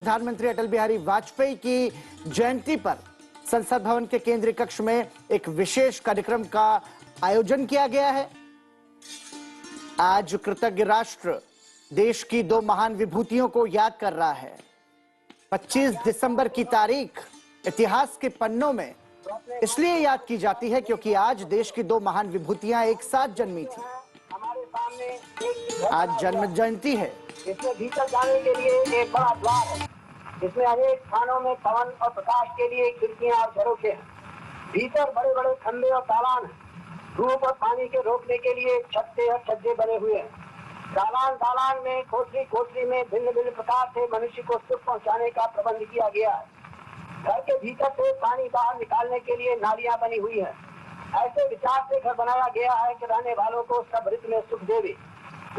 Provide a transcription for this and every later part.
प्रधानमंत्री अटल बिहारी वाजपेयी की जयंती पर संसद भवन के केंद्रीय कक्ष में एक विशेष कार्यक्रम का आयोजन किया गया है। आज कृतज्ञ राष्ट्र देश की दो महान विभूतियों को याद कर रहा है। 25 दिसंबर की तारीख इतिहास के पन्नों में इसलिए याद की जाती है क्योंकि आज देश की दो महान विभूतियां एक साथ जन्मी थी। आज जन्म जयंती है। इसमें भीतर जाने के लिए एक बड़ा द्वार है। इसमें अनेक स्थानों में पवन और प्रकाश के लिए खिड़कियां और झरोखे हैं। भीतर बड़े बड़े खंबे और तालान हैं। धूप और पानी के रोकने के लिए छत्ते और छज्जे बने हुए हैं। दालान में कोठरी कोठरी में भिन्न भिन्न प्रकार से मनुष्य को सुख पहुंचाने का प्रबंध किया गया है। घर के भीतर से पानी बाहर निकालने के लिए नालियां बनी हुई हैं। ऐसे विचार से घर बनाया गया है कि रहने वालों को सब ऋतु में सुख देवे।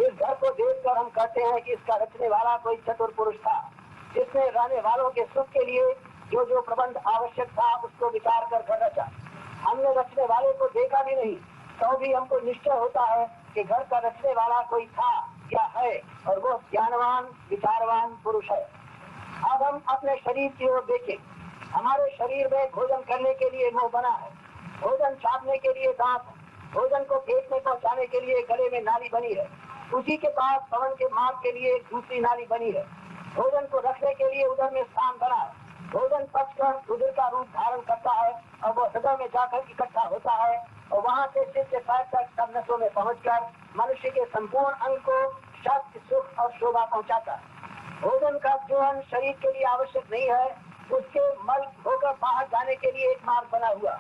इस घर को देखकर हम कहते हैं कि इसका रचने वाला कोई चतुर पुरुष था, जिसने रहने वालों के सुख के लिए जो जो प्रबंध आवश्यक था उसको विचार कर घर रचा। हमने रचने वाले को देखा भी नहीं, तो भी हमको निश्चय होता है कि घर का रचने वाला कोई था या है, और वो ज्ञानवान विचारवान पुरुष है। अब हम अपने शरीर की ओर देखें। हमारे शरीर में भोजन करने के लिए मुंह बना है, भोजन चाटने के लिए दांत है, भोजन को पेट में पहुंचाने के लिए गले में नाली बनी है, उसी के पास पवन के मार्ग के लिए दूसरी नाली बनी है। भोजन को रखने के लिए उधर में स्थान बना है। भोजन पचकर उधर का रूप धारण करता है और वो हृदय में जाकर इकट्ठा होता है और वहाँ से सिर से पैर तक सब नसों में पहुंचकर मनुष्य के संपूर्ण अंग को शक्ति, सुख और शोभा पहुंचाता है। भोजन का सेवन शरीर के लिए आवश्यक नहीं है, उसके मल होकर बाहर जाने के लिए एक मार्ग बना हुआ।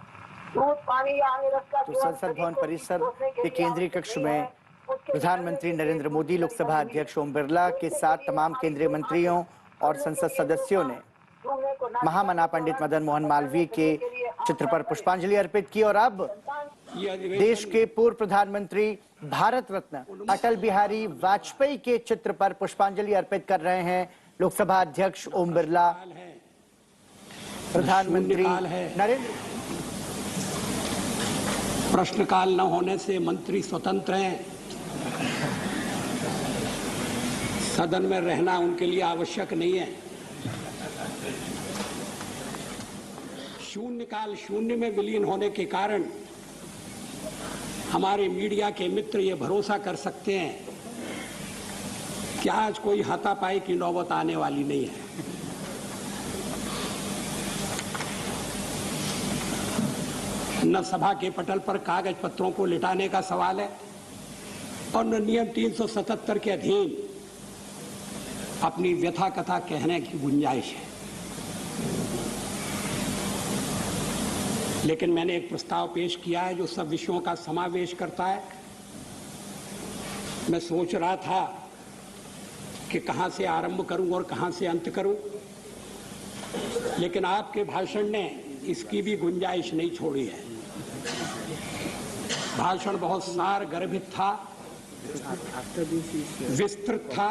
दूध, पानी या अन्य रस का संसद भवन परिसर के केंद्रीय कक्ष में प्रधानमंत्री नरेंद्र मोदी, लोकसभा अध्यक्ष ओम बिरला के साथ तमाम केंद्रीय मंत्रियों और संसद सदस्यों ने महामना पंडित मदन मोहन मालवीय के चित्र पर पुष्पांजलि अर्पित की। और अब देश के पूर्व प्रधानमंत्री भारत रत्न अटल बिहारी वाजपेयी के चित्र पर पुष्पांजलि अर्पित कर रहे हैं लोकसभा अध्यक्ष ओम बिरला। प्रधानमंत्री नरेंद्र प्रश्नकाल न होने से मंत्री स्वतंत्र हैं। सदन में रहना उनके लिए आवश्यक नहीं है। शून्यकाल शून्य में विलीन होने के कारण हमारे मीडिया के मित्र ये भरोसा कर सकते हैं कि आज कोई हाथापाई की नौबत आने वाली नहीं है। न सभा के पटल पर कागज पत्रों को लिटाने का सवाल है और न नियम 377 के अधीन अपनी व्यथा कथा कहने की गुंजाइश है। लेकिन मैंने एक प्रस्ताव पेश किया है जो सब विषयों का समावेश करता है। मैं सोच रहा था कि कहां से आरंभ करूं और कहां से अंत करूं, लेकिन आपके भाषण ने इसकी भी गुंजाइश नहीं छोड़ी है। भाषण बहुत सार गर्भित था, विस्तृत था।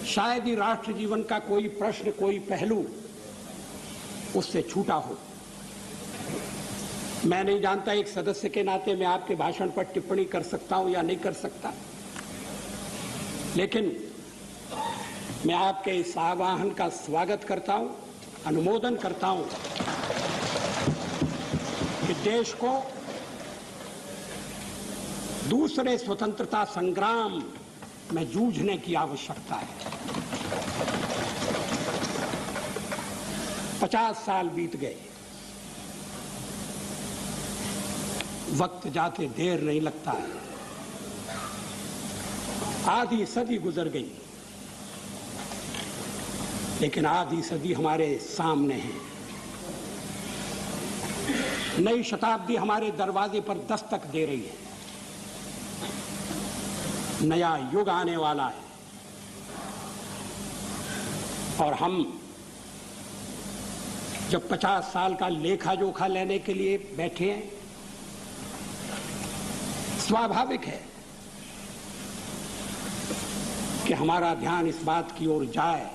शायद ही राष्ट्र जीवन का कोई प्रश्न, कोई पहलू उससे छूटा हो। मैं नहीं जानता एक सदस्य के नाते मैं आपके भाषण पर टिप्पणी कर सकता हूं या नहीं कर सकता, लेकिन मैं आपके इस आह्वान का स्वागत करता हूं, अनुमोदन करता हूं कि देश को दूसरे स्वतंत्रता संग्राम में जूझने की आवश्यकता है। 50 साल बीत गए, वक्त जाते देर नहीं लगता है। आधी सदी गुजर गई, लेकिन आधी सदी हमारे सामने है। नई शताब्दी हमारे दरवाजे पर दस्तक दे रही है। नया युग आने वाला है और हम जब 50 साल का लेखा जोखा लेने के लिए बैठे हैं, स्वाभाविक है कि हमारा ध्यान इस बात की ओर जाए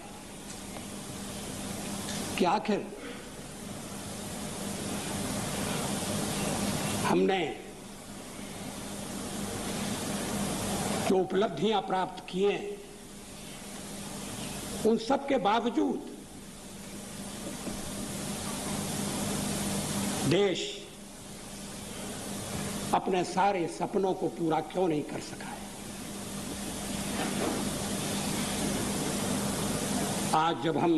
कि आखिर हमने जो उपलब्धियां प्राप्त किए उन सब के बावजूद देश अपने सारे सपनों को पूरा क्यों नहीं कर सका है। आज जब हम